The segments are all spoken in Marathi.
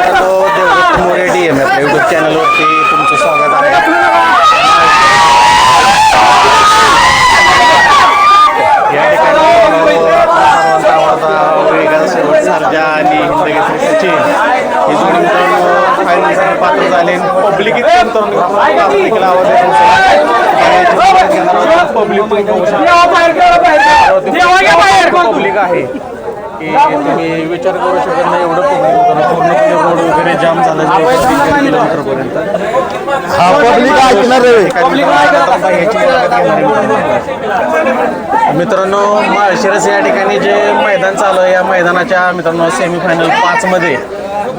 देवदत्त मोरे DM आपल्या यूट्यूब चॅनलवरती तुमचं स्वागत आहे। या ठिकाणी सर्जा आणि हिंदकेसरी सचिन ही जोडी मित्रांनो फायनलसाठी पात्र झाले। पब्लिक देखील आवाज पब्लिक आहे की तुम्ही विचार करू शकत नाही एवढं पूर्ण रोड वगैरे जाम झालं किलोमीटरपर्यंत मित्रांनो माळशिरस या ठिकाणी जे मैदान चालू आहे या मैदानाच्या मित्रांनो सेमीफायनल 5 मध्ये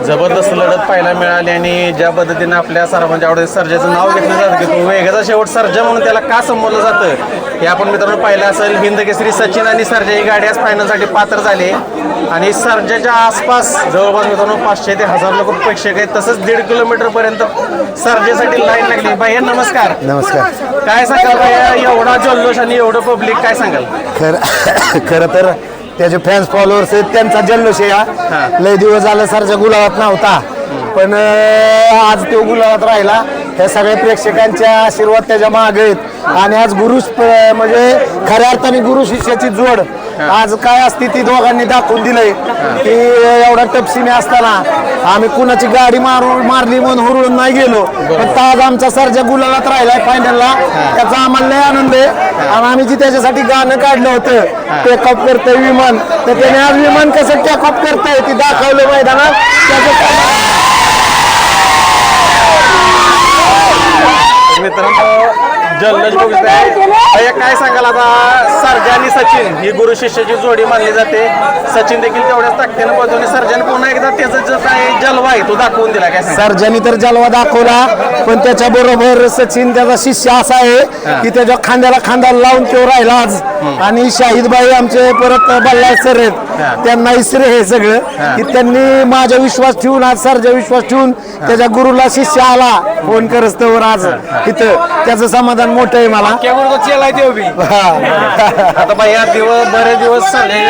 जबरदस्त लढत पाहायला मिळाली आणि ज्या पद्धतीने आपल्या सर्वांच्या आवडते सर्जाचं नाव घेतलं जातं की तो वेगाचा शेवट सर्जा म्हणून त्याला का संबोधलं जातं हे आपण मित्रांनो पाहिलं असेल। हिंदकेसरी सचिन आणि सर्जा ही गाडी आज फायनलसाठी पात्र झाली आणि सर्जाच्या आसपास जवळपास मित्रांनो 500 ते 1000 लोक प्रेक्षक आहेत। तसंच 1.5 किलोमीटरपर्यंत सर्जासाठी लाईन लागली। भैया नमस्कार। नमस्कार। काय सांगाल भैया एवढा जल्लोष आणि एवढं पब्लिक काय सांगाल? खरं तर त्याचे फॅन्स फॉलोअर्स आहेत त्यांचा जल्लोष आहे हा। लय दिवस झालं सरजा गुलाबात नव्हता पण आज तो गुलाबात राहिला। ह्या सगळ्या प्रेक्षकांच्या आशीर्वाद त्याच्या मागे आहेत आणि आज म्हणजे खऱ्या अर्थाने गुरु शिष्याची जोड आज काय असते ती दोघांनी दाखवून दिलंय की एवढा टपसीने असताना आम्ही कुणाची गाडी मारली म्हणून हुरळून नाही गेलो पण आज आमचा सर्जा गुलाबात राहिलाय फायनलला त्याचा आम्हाला लय आनंद आहे। आणि आम्ही जी त्याच्यासाठी गाणं काढलं होतं टेकअप करतंय विमान तर त्याने आज विमान कसं टेकअप करतंय ती दाखवलं मैदानात मित्रांनो जल्लोष बघताय भैया काय सांगाल आता सर्जा आणि सचिन ही गुरु शिष्याची जोडी मानली जाते। सचिन देखील तेवढ्याच ताकदीने पळतो सर्जाने पुन्हा एकदा त्याचा जो काय जलवा आहे तो दाखवून दिला काय सर्जाने तर जलवा दाखवला पण त्याच्या बरोबर सचिन त्याचा शिष्य असा आहे की त्याच्या खांद्याला खांदा लावून तो राहिला आज। आणि शाहिदबाई आमचे परत बल्लाळ सर आहेत त्यांना इसरे हे सगळं की त्यांनी माझा विश्वास ठेवून आज सर्जा विश्वास ठेवून त्याच्या गुरुला शिष्य आला फोन करस्तवर आज इथं त्याचं समाधान मोठं आहे मला। आता भैया बरेच दिवस सगळे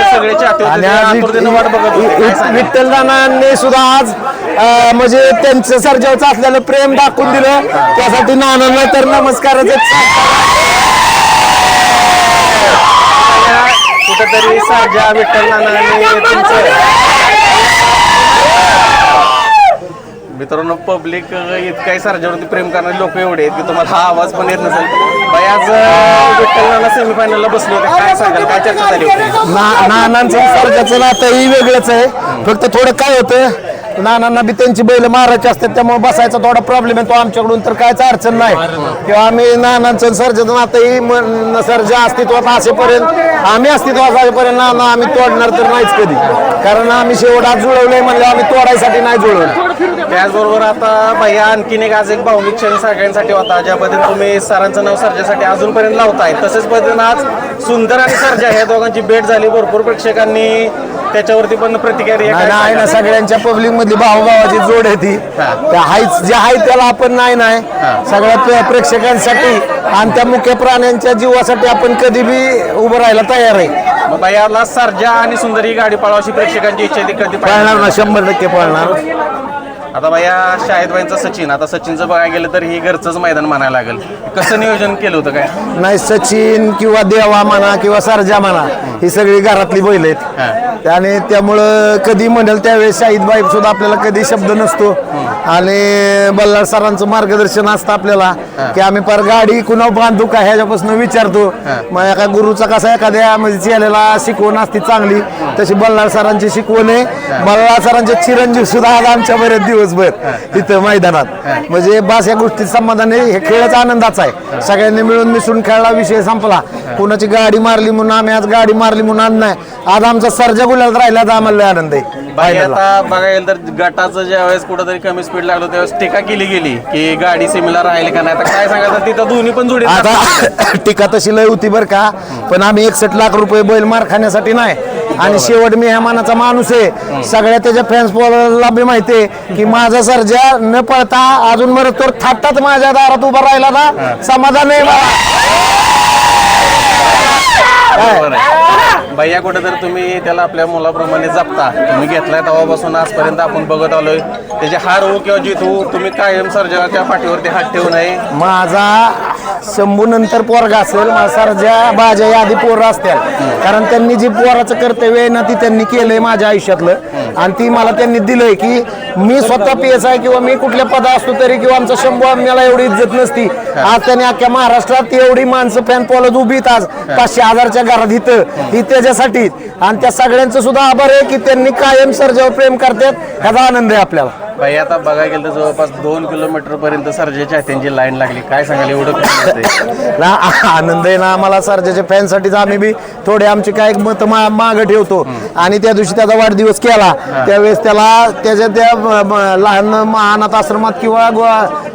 विठ्ठल नानांनी सुद्धा आज म्हणजे त्यांचं सर्जाचं असलेलं प्रेम दाखवून दिलं त्यासाठी नानांना तर नमस्कारच कुठेतरी सर्जा विठ्ठल नानांनी मित्रांनो पब्लिक इतकाही सर्जावरती प्रेम करणारे लोक एवढे आहेत की तुम्हाला हा आवाज पण येत नसेल। बाई आज विठ्ठल नाना सेमीफायनलला बसले होते काय सांगाल काय चर्चा झाली होती? नानांचं सर्जाचं नातंही वेगळंच आहे फक्त थोडं काय होतं नानांना बी त्यांची बैल मारायची असतात त्यामुळे बसायचा थोडा प्रॉब्लेम आहे तो आमच्याकडून तर कायच अडचण नाही किंवा आम्ही नानांचं सर्जाचं नातंही सर्जा अस्तित्वात असेपर्यंत आम्ही अस्तित्वात असेपर्यंत नाना आम्ही तोडणार तर नाहीच कधी कारण आम्ही शेवटात जुळवलंय म्हणजे आम्ही तोडायसाठी नाही जुळवलं। त्याचबरोबर आता भैया आणखीन एक आज एक भावनिक क्षण सगळ्यांसाठी होता ज्या पद्धतीने तुम्ही सरांचं नाव सर्जासाठी अजूनपर्यंत लावताय तसेच पद्धतीने आज सुंदर आणि सर्जा ह्या दोघांची भेट झाली। भरपूर प्रेक्षकांनी त्याच्यावरती पण प्रतिक्रिया आहे ना सगळ्यांच्या पब्लिक मधली भावभावाची जोड आहे ती जे आहे त्याला आपण नाही सगळ्या प्रेक्षकांसाठी आणि त्या मुख्य प्राण्यांच्या जीवासाठी आपण कधी बी उभं राहायला तयार आहे। भैयाला सर्जा आणि सुंदर ही गाडी पळवाशी प्रेक्षकांची इच्छा ती कधी पळणार ना 100% पळणार। आता भैया शाहिदबाईंचा सचिन आता सचिनचं बघायला गेलं तर ही घरचंच मैदान म्हणायला लागेल कसं नियोजन केलं होतं काय? नाही सचिन किंवा देवा म्हणा किंवा सर्जा म्हणा ही सगळी घरातली बैल आहेत आणि त्यामुळं कधी म्हणेल त्यावेळेस शाहिदबाई सुद्धा आपल्याला कधी शब्द नसतो आणि बल्लाळ सरांचं मार्गदर्शन असतं आपल्याला की आम्ही पर गाडी कुणा बांधू का ह्याच्यापासून विचारतो मग एका गुरुचा कसा एखाद्या म्हणजे चेलेला शिकवण असते चांगली तशी बल्लाळ सरांची शिकवण आहे। बल्लाळ सरांचे चिरंजीव सुद्धा आज आमच्या बरेच दिवसभर तिथं मैदानात म्हणजे बस या गोष्टीत समाधान आहे। हे खेळाचा आनंदाचा आहे सगळ्यांनी मिळून मिसळून खेळला विषय संपला कुणाची गाडी मारली म्हणून आम्ही आज गाडी मारली म्हणून आज नाही आज आमचा सर्जा गुलाबात राहिला तर आम्हाला आनंद आहे। आता बघायला तर गटाचं ज्यावेळेस कुठेतरी कमी स्पीड लागलो त्यावेळेस टीका केली गेली की गाडी सिमिलर राहिली का नाही तर काय सांगायचं तिथं दोन्ही पण जोडी आता टीका तशी लय होती बरं का पण आम्ही 61 लाख रुपये बैल मार खाण्यासाठी नाही आणि शेवट मी ह्या मानाचा माणूस आहे सगळ्या त्याच्या फॅन्स फॉलोअरला बी माहिती आहे की माझा सर्जा न पळता अजून मरत तर थाटात माझ्या दारात उभा राहिला ना समाधान आहे मला। बरोबर आहे. भैया कुठेतरी तुम्ही त्याला आपल्या मुलाप्रमाणे जपता. तुम्ही घेतलाय तेव्हापासून आजपर्यंत आपण बघत आलोय. त्याचे हार हो किंवा जीत हो, तुम्ही कायम सर्जाच्या पाठीवरती हात ठेवू नये. माझा शंभू नंतर पोरगा असेल, माझा सर्जा बाजा या आधी पोरं असतील. कारण त्यांनी जी पोराचं कर्तव्य आहे ना ती त्यांनी केलंय माझ्या आयुष्यातलं, आणि ती मला त्यांनी दिलंय की मी स्वतः PSI किंवा मी कुठल्या पदा असतो तरी किंवा आमचा शंभू आम्हाला एवढी इज्जत नसती. आज त्यांनी अख्ख्या महाराष्ट्रात एवढी माणसं फॅन फॉलोज उभी आज 500,000च्या घरात इथं ही त्याच्यासाठी, आणि त्या सगळ्यांचं सुद्धा आभार आहे की त्यांनी कायम सर्जावर प्रेम करतात. ह्याचा आनंद आहे आपल्याला. भाई आता बघायला गेलं तर जवळपास 2 किलोमीटर पर्यंत सर्जाच्या त्यांची लाईन लागली. काय सांगाल एवढं ना आनंद आहे ना आम्हाला सर्जाच्या फॅनसाठीच. आम्ही बी थोडे आमचे काय मत मागं ठेवतो, आणि त्या दिवशी त्याचा वाढदिवस केला त्यावेळेस त्याला त्याच्या त्या लहान अनाथ आश्रमात किंवा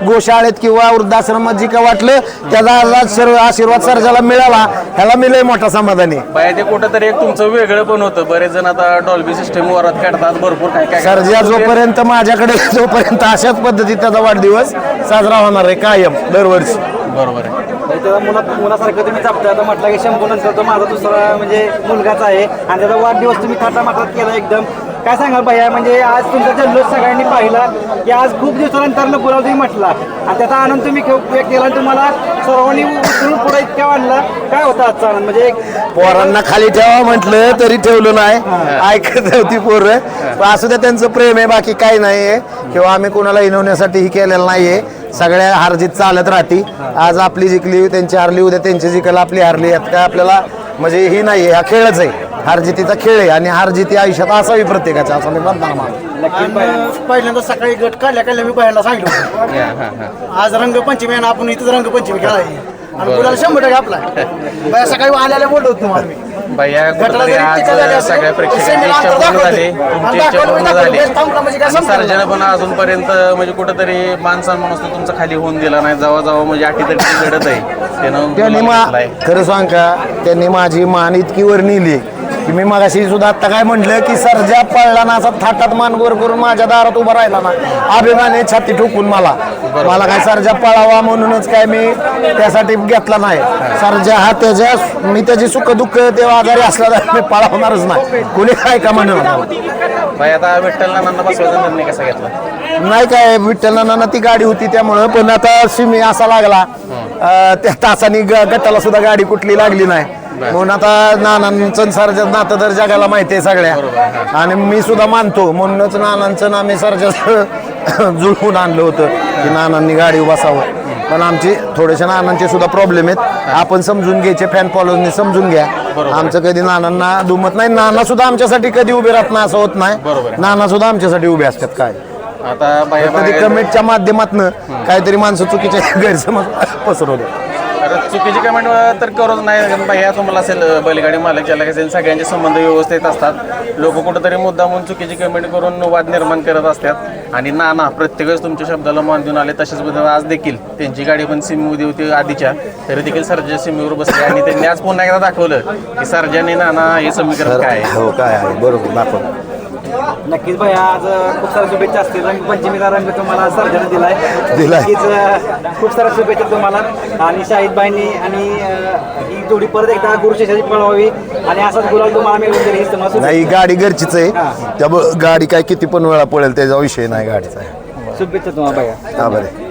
गोशाळेत किंवा वृद्धाश्रमात जी काय वाटलं त्याचा आशीर्वाद सर्जाला मिळाला, ह्याला मिळेल मोठा समाधानी. बाय ते कुठंतरी एक तुमचं वेगळं पण होतं. बरेच जण आता डॉल्बी सिस्टम वरात काढतात, भरपूर काय काय. सर्जा जोपर्यंत माझ्याकडे जोपर्यंत अशाच पद्धतीत त्याचा वाढदिवस साजरा होणार आहे कायम दरवर्षी. बरोबर आहे. त्याचा मुलासारखं तुम्ही जपता. आता म्हटलं की शंभू नंतर तो माझा दुसरा म्हणजे मुलगाच आहे, आणि त्याचा वाढदिवस तुम्ही थाटामाटात केला एकदम. काय सांगाल भैया, म्हणजे आज तुमचा जल्लोष सगळ्यांनी पाहिला की आज खूप दिवसानंतर गुलाल तुम्ही म्हटला, आणि त्याचा आनंद तुम्ही व्यक्त केला, आणि तुम्हाला सर्वांनी उचलून पुढे इतक्या वाढला. काय होता आजचा आनंद? म्हणजे पोरांना खाली ठेवा म्हटलं तरी ठेवलं नाही, ऐकत होती पोरं. असू द्या, त्यांचं प्रेम आहे, बाकी काही नाहीये. किंवा आम्ही कोणाला हिनवण्यासाठी ही केलेलं नाहीये. सगळ्या हारजीत चालत राहती. आज आपली जिंकली त्यांची हारली, उद्या त्यांची जिंकल आपली हारली. यात काय आपल्याला म्हणजे ही नाहीये, हा खेळच आहे, हारजितीचा खेळ आहे, आणि हारजिती आयुष्यात असावी प्रत्येकाच्या, असं मी म्हणतो मला. पहिल्यांदा सकाळी गट काढल्या मी बाहेरला सांगितलं आज रंगपंचमी आहे ना, आपण इथंच रंगपंचमी खेळा आहे, आणि गुलाल 100% आपला. बाया सकाळी आल्याला बोलत होतो तुम्हाला मी. भैया कुठेतरी आज सगळ्या प्रेक्षकांची इच्छा पूर्ण झाली, तुमची इच्छा पूर्ण झाली. आणि सर्जाने पण अजूनपर्यंत म्हणजे कुठेतरी मान सन्मान असतो तुमचा खाली होऊन दिला नाही. जवळ म्हणजे 8 लढत आहे त्यांनी खरं सांग का, त्यांनी माझी मान इतकी वर नेली की मी मगाशी सुद्धा आता काय म्हटलं की सर्जा पळला ना असा थाटात मान वर करून माझ्या दारात उभा राहिला ना, अभिमाने छाती ठोकून मला काय सर्जा पळावा म्हणूनच काय मी त्यासाठी घेतला नाही. सर्जा हा मी त्याची सुख दुःख तेव्हा आजारी असला तर मी पळवणारच नाही, कोणी काय का म्हणून. भाई आता विठ्ठल नानांना बसवायचा निर्णय कसा घेतला? नाही काय विठ्ठल नाना ती गाडी होती त्यामुळं, पण आता सिमी असा लागला त्या तासानी गटाला सुद्धा गाडी कुठली लागली नाही, म्हणून आता नानांचं सर्जा नातं तर जगाला माहिती आहे सगळ्या, आणि मी सुद्धा मानतो. म्हणूनच नानांचं आम्ही सर्जा जुळवून आणलं होतं की नानांनी गाडी बसावं. पण आमची थोडेसे नानांचे सुद्धा प्रॉब्लेम आहेत, आपण समजून घ्यायचे, फॅन फॉलोअर्सनी समजून घ्या. आमचं कधी नानांना दुमत नाही, नाना सुद्धा आमच्यासाठी कधी उभे राहत नाही असं होत नाही. नाना सुद्धा आमच्यासाठी उभे असतात. काय आता कधी कमेंटच्या माध्यमातून काहीतरी माणसं चुकीचे गैरसमज पसरवले. चुकीची कमेंट तर करूच नाही. भैया तुम्हाला असेल, बैलगाडी मालक चालक असेल, सगळ्यांचे संबंध व्यवस्थित असतात. लोक कुठेतरी मुद्दा म्हणून चुकीची कमेंट करून वाद निर्माण करत असतात. आणि नाना प्रत्येक वेळेस तुमच्या शब्दाला मान देऊन आले. तसेच आज देखील त्यांची गाडी पण सीमेमध्ये होती आधीच्या, तरी देखील सर्जा सीमेवर बसले, आणि त्यांनी आज पुन्हा एकदा दाखवलं की सर्जाने नाना हे समीकरण काय आहे. हो काय आहे, बरोबर दाखवलं. नक्कीच भैया, आज खूप साऱ्या शुभेच्छा असतील. रंगपंचमीचा रंग तुम्हाला सर्जाने दिलाय. नक्कीच खूप साऱ्या शुभेच्छा तुम्हाला, आणि शाहिद भाईंनी, आणि ही जोडी परत एकदा गुरुशिष्याची पळवावी, आणि असाच गुलाल तुम्हाला मिळून देईल. नाही, गाडी घरचीच आहे, त्यामुळे गाडी काय किती पण वेळा पळेल त्याचा विषय नाही गाडीचा. शुभेच्छा तुम्हाला भैया. हा बरे.